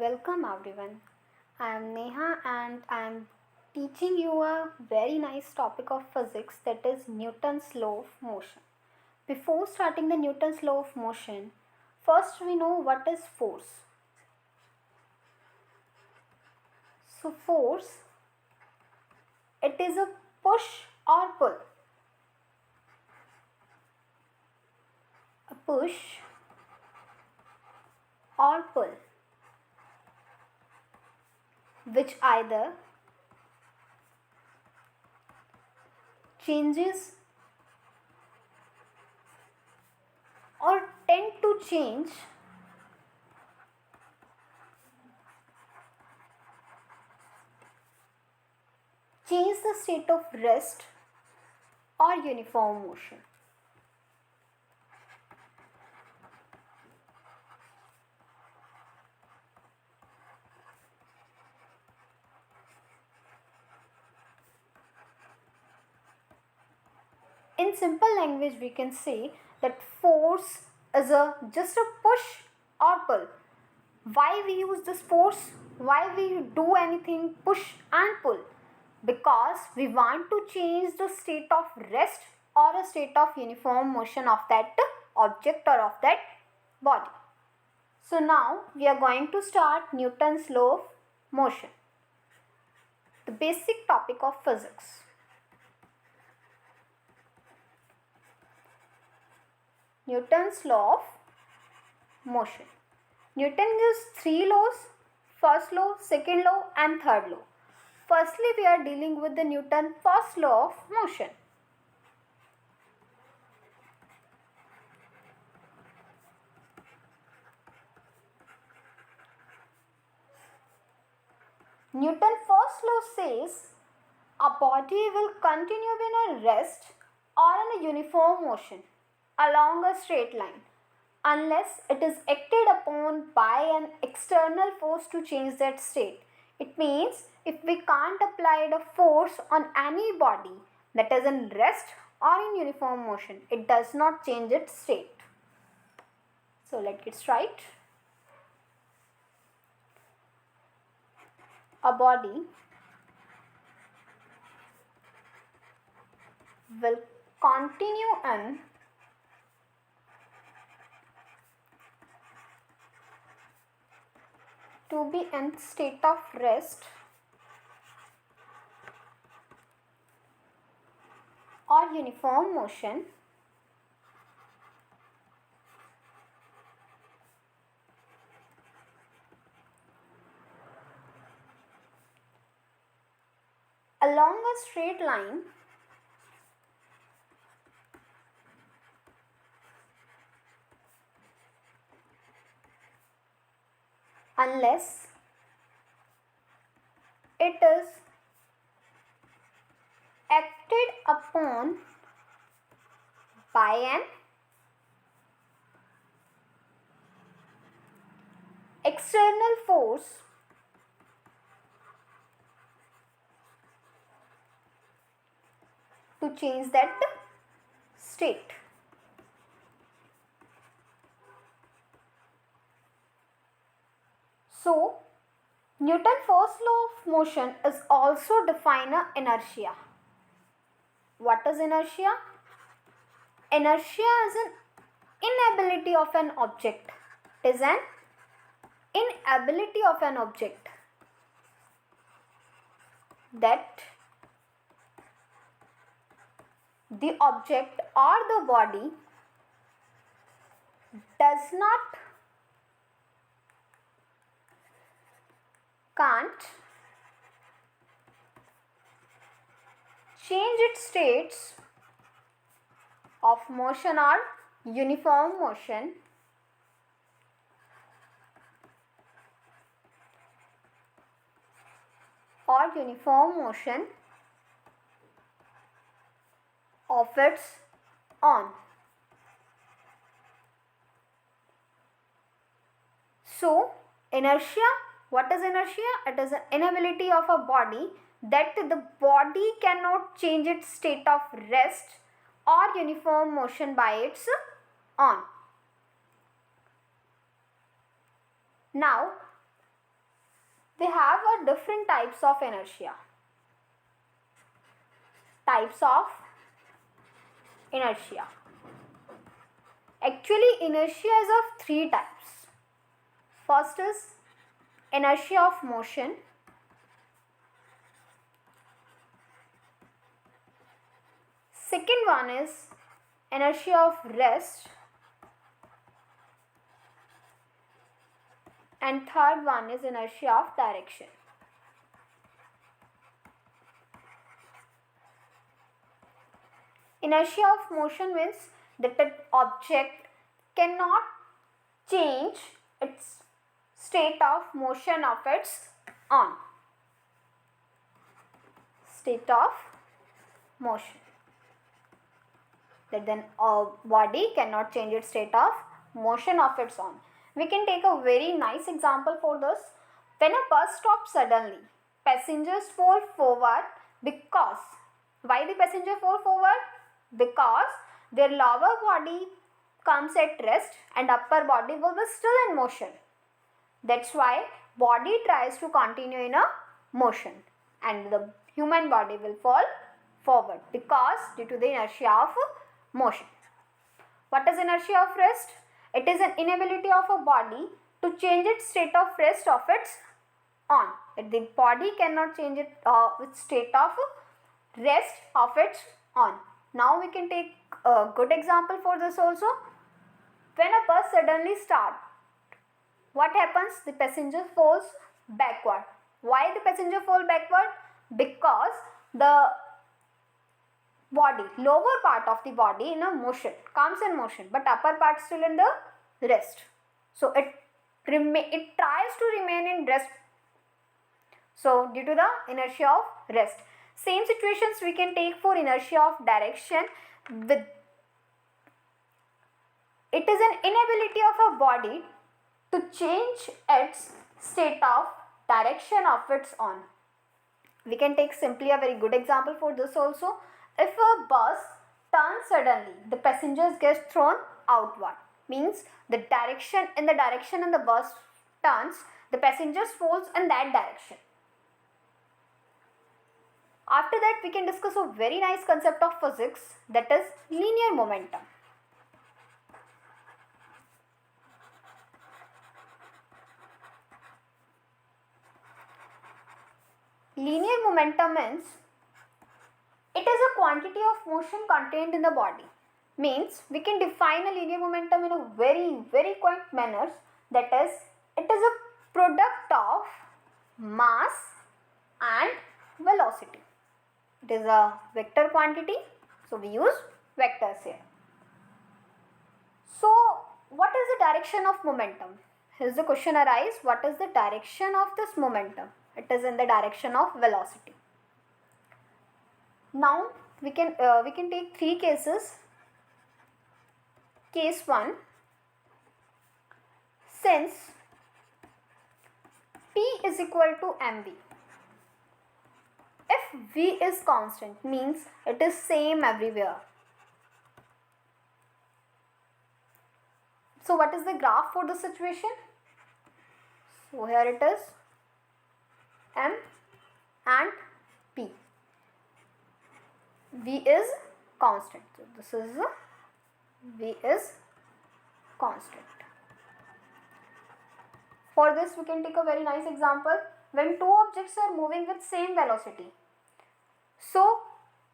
Welcome everyone. I am Neha and I am teaching you a very nice topic of physics, that is Newton's law of motion. Before starting the Newton's law of motion, first we know what is force. So force, it is a push or pull. A push or pull which either changes or tend to change the state of rest or uniform motion. In simple language, we can say that force is just a push or pull. Why we use this force? Why we do anything push and pull? Because we want to change the state of rest or a state of uniform motion of that object or of that body. So now we are going to start Newton's law of motion, the basic topic of physics. Newton's law of motion. Newton gives three laws: first law, second law, and third law. Firstly, we are dealing with the Newton first law of motion. Newton first law says a body will continue in a rest or in a uniform motion along a straight line unless it is acted upon by an external force to change that state. It means if we can't apply the force on any body that is in rest or in uniform motion, it does not change its state. So let's get right. A body will continue in to be in state of rest or uniform motion along a straight line unless it is acted upon by an external force to change that state. So, Newton's first law of motion is also define a inertia. What is inertia? Inertia is an inability of an object. It is an inability of an object that the object or the body does not can't change its states of motion or uniform motion of its own. So, inertia, what is inertia? It is an inability of a body that the body cannot change its state of rest or uniform motion by its own. Now, we have a different types of inertia. Types of inertia. Actually, inertia is of three types. First is inertia of motion. Second one is inertia of rest. And third one is inertia of direction. Inertia of motion means that an object cannot change its state of motion of its own. State of motion. That then a body cannot change its state of motion of its own. We can take a very nice example for this. When a bus stops suddenly, passengers fall forward because, why the passenger fall forward? Because their lower body comes at rest and upper body will be still in motion. That's why body tries to continue in a motion and the human body will fall forward because due to the inertia of motion. What is inertia of rest? It is an inability of a body to change its state of rest of its own. The body cannot change its state of rest of its own. Now we can take a good example for this also. When a bus suddenly starts, what happens? The passenger falls backward. Why the passenger fall backward? Because the body, lower part of the body in a motion, comes in motion, but upper part still in the rest. So it tries to remain in rest. So due to the inertia of rest. Same situations we can take for inertia of direction. With it is an inability of a body to change its state of direction of its own. We can take simply a very good example for this also. If a bus turns suddenly, the passengers get thrown outward. Means the direction in the bus turns, the passengers falls in that direction. After that, we can discuss a very nice concept of physics, that is linear momentum. Linear momentum means it is a quantity of motion contained in the body. Means we can define a linear momentum in a very quaint manner, that is, it is a product of mass and velocity. It is a vector quantity, so we use vectors here. So what is the direction of momentum? Here's the question arise, what is the direction of this momentum? It is in the direction of velocity. Now we can take three cases. Case 1, since P is equal to mv, if v is constant, means it is same everywhere. So what is the graph for the situation? So here it is m and p. V is constant. So this is V is constant. For this we can take a very nice example. When two objects are moving with same velocity, so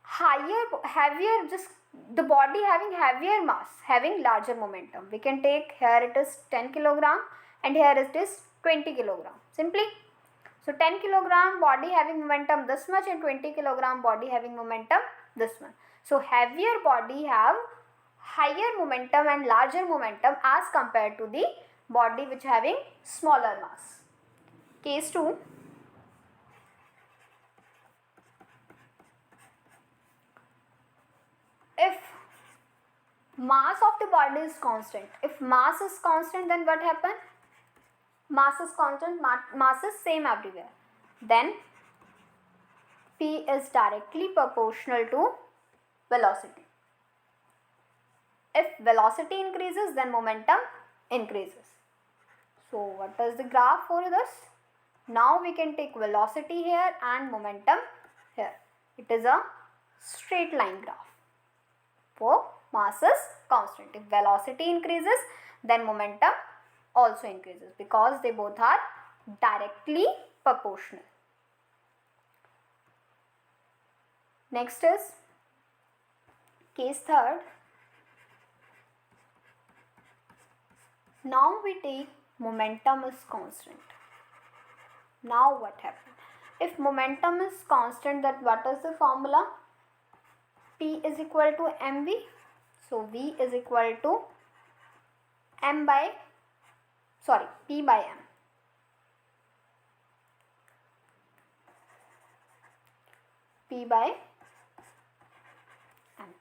heavier, just the body having heavier mass, having larger momentum. We can take, here it is 10 kilogram and here it is 20 kilogram. Simply, so 10 kilogram body having momentum this much and 20 kilogram body having momentum this much. So heavier body have higher momentum and larger momentum as compared to the body which having smaller mass. Case 2. If mass of the body is constant, if mass is constant, then what happen? Mass is constant, mass is same everywhere. Then P is directly proportional to velocity. If velocity increases, then momentum increases. So what is the graph for this? Now we can take velocity here and momentum here. It is a straight line graph. For mass is constant. If velocity increases, then momentum also increases because they both are directly proportional. Next is case third. Now we take momentum is constant. Now what happens? If momentum is constant, then what is the formula? P is equal to mv. So V is equal to P by M. P by M.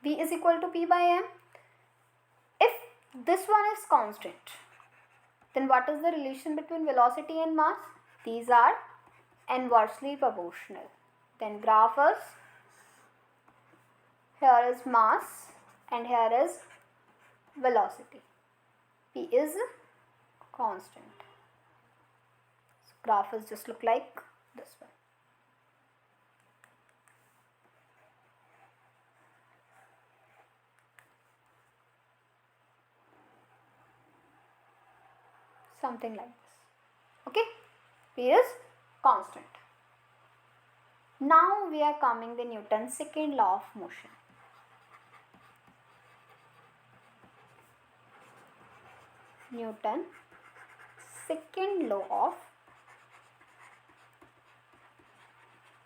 V is equal to P by M. If this one is constant, then what is the relation between velocity and mass? These are inversely proportional. Then graph is, here is mass and here is velocity. P is constant. So graph is just look like this one. Something like this. Okay, P is constant. Now we are coming to Newton's second law of motion. Newton's second law of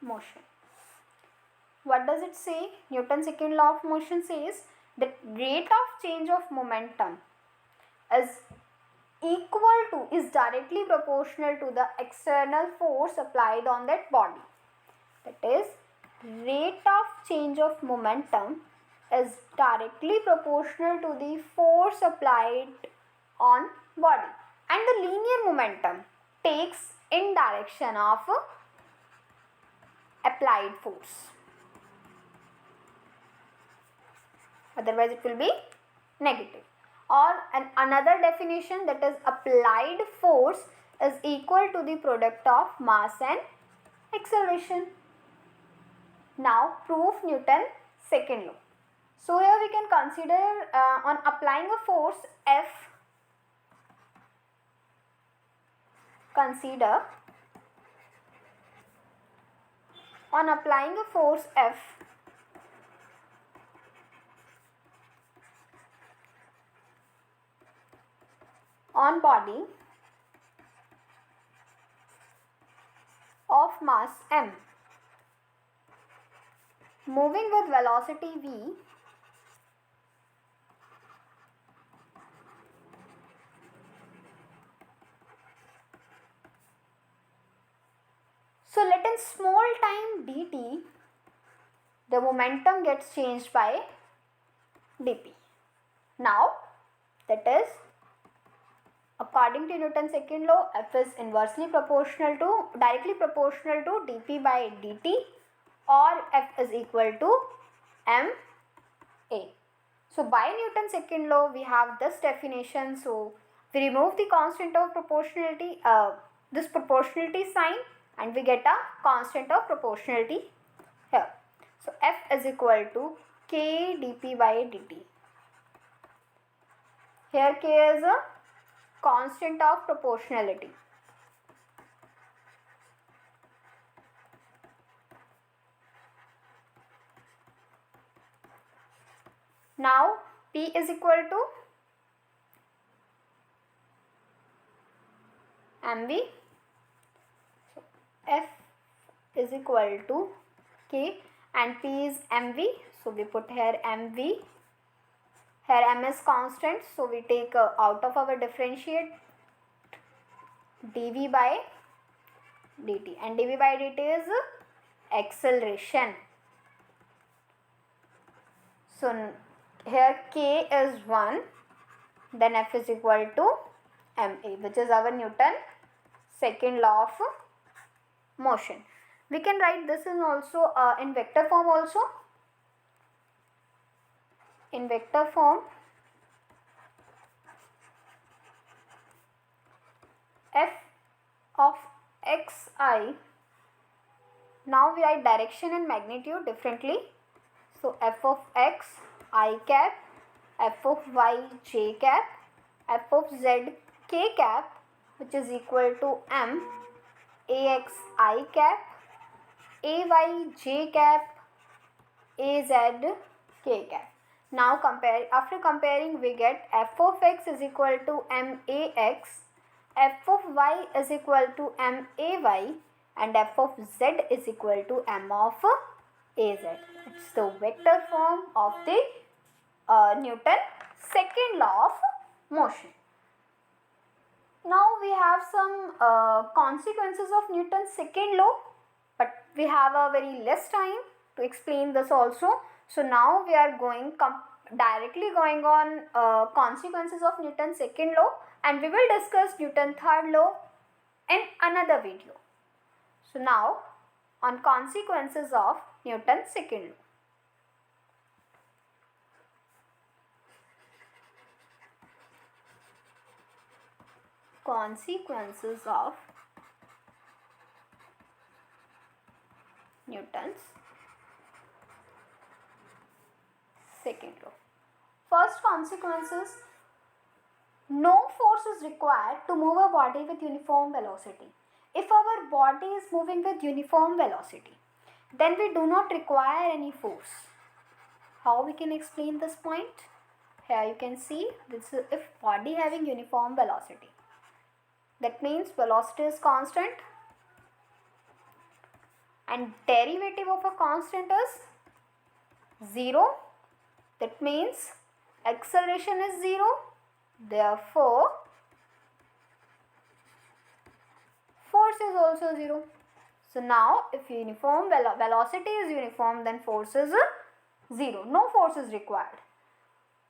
motion. What does it say? Newton's second law of motion says that rate of change of momentum is directly proportional to the external force applied on that body. That is, rate of change of momentum is directly proportional to the force applied on body, and the linear momentum takes in direction of applied force. Otherwise it will be negative. Or another definition, that is applied force is equal to the product of mass and acceleration. Now prove Newton's second law. So here we can consider on applying a force F. Consider on applying a force F on body of mass m moving with velocity v, so let in small time dt, the momentum gets changed by dp. Now that is, according to Newton's second law, F is directly proportional to dp by dt, or F is equal to ma. So by Newton's second law we have this definition. So we remove the constant of proportionality, this proportionality sign, and we get a constant of proportionality here. So F is equal to k dp by dt. Here k is a constant of proportionality. Now P is equal to mv. So F is equal to k and P is mv. So we put here mv. Here m is constant, so we take out of our differentiate dv by dt, and dv by dt is acceleration. So here k is 1, then F is equal to ma, which is our Newton's second law of motion. We can write this in also in vector form also. In vector form, F of xi. Now we write direction and magnitude differently. So f of x I cap, f of y j cap, f of z k cap, which is equal to m ax I cap, ay j cap, az k cap. Now after comparing we get f of x is equal to m ax, f of y is equal to m ay, and f of z is equal to m of az. It's the vector form of the Newton's second law of motion. Now we have some consequences of Newton's second law, but we have a very less time to explain this also. So now we are directly going on consequences of Newton's second law, and we will discuss Newton's third law in another video. So now on consequences of Newton's second law. Consequences of Newton's second law. First consequences: no force is required to move a body with uniform velocity. If our body is moving with uniform velocity, then we do not require any force. How we can explain this point? Here you can see this is if body having uniform velocity. That means velocity is constant and derivative of a constant is 0. That means acceleration is 0. Therefore, force is also 0. So now if uniform velocity is uniform, then force is 0. No force is required.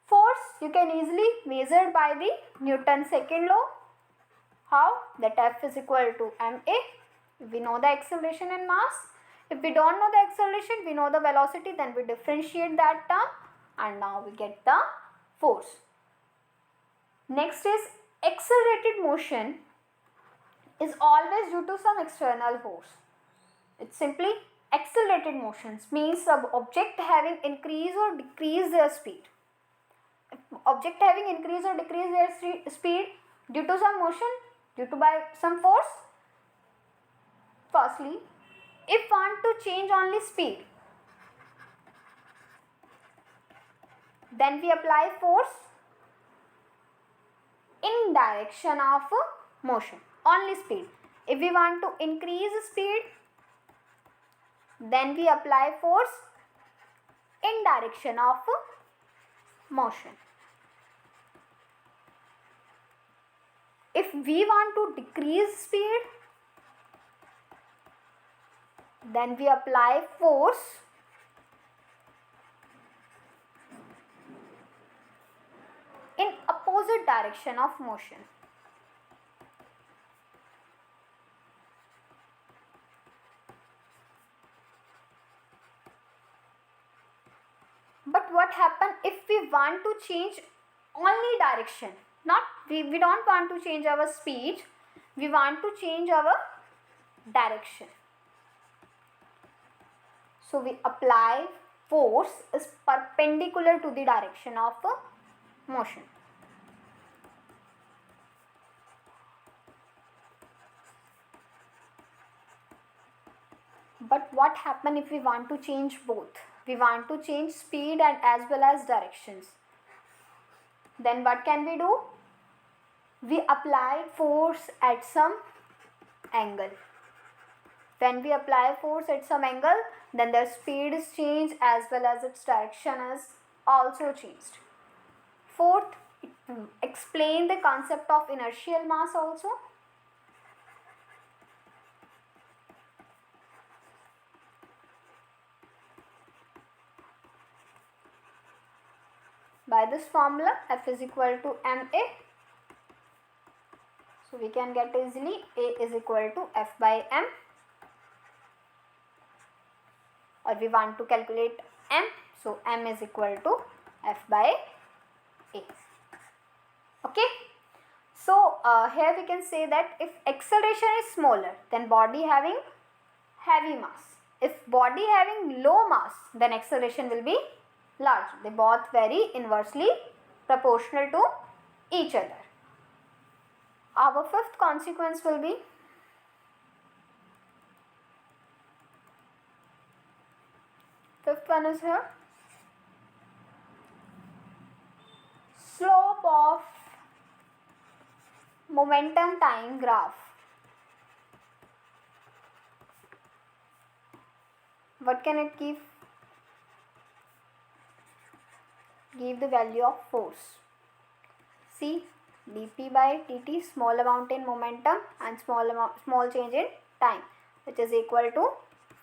Force you can easily measure by the Newton's second law. How? That F is equal to ma. We know the acceleration and mass. If we don't know the acceleration, we know the velocity, then we differentiate that term and now we get the force. Next is accelerated motion is always due to some external force. It's simply accelerated motions, means the object having increased or decreased their speed. If object having increased or decreased their speed due to some motion, due to by some force. Firstly, if want to change only speed, then we apply force in direction of motion, only speed. If we want to increase speed, then we apply force in direction of motion. If we want to decrease speed, then we apply force in opposite direction of motion. But what happens if we want to change only direction? Not we don't want to change our speed, we want to change our direction. So we apply force is perpendicular to the direction of motion. But what happens if we want to change both? We want to change speed and as well as directions. Then what can we do? We apply force at some angle. When we apply force at some angle, then their speed is changed as well as its direction is also changed. Fourth, explain the concept of inertial mass also. By this formula, F is equal to ma. So we can get easily A is equal to F by m. Or we want to calculate m. So m is equal to F by A. Okay. So here we can say that if acceleration is smaller, then body having heavy mass. If body having low mass, then acceleration will be large. They both very inversely proportional to each other. Our fifth consequence will be fifth one is here. Slope of momentum time graph. What can it give? Give the value of force. See, dp by dt, small amount in momentum and small change in time, which is equal to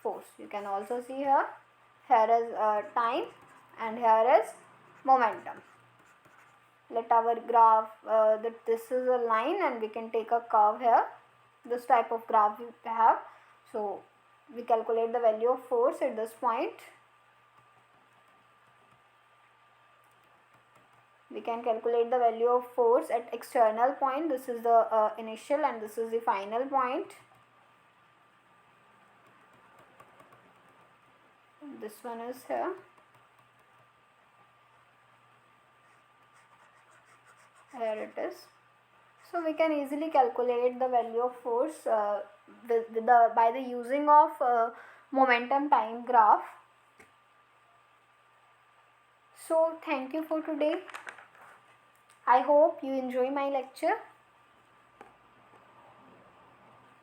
force. You can also see here. Here is time and here is momentum. Let our graph, this is a line and we can take a curve here. This type of graph we have. So we calculate the value of force at this point. We can calculate the value of force at external point. This is the initial and this is the final point. This one is here. Here it is. So we can easily calculate the value of force by the using of momentum time graph. So thank you for today. I hope you enjoy my lecture.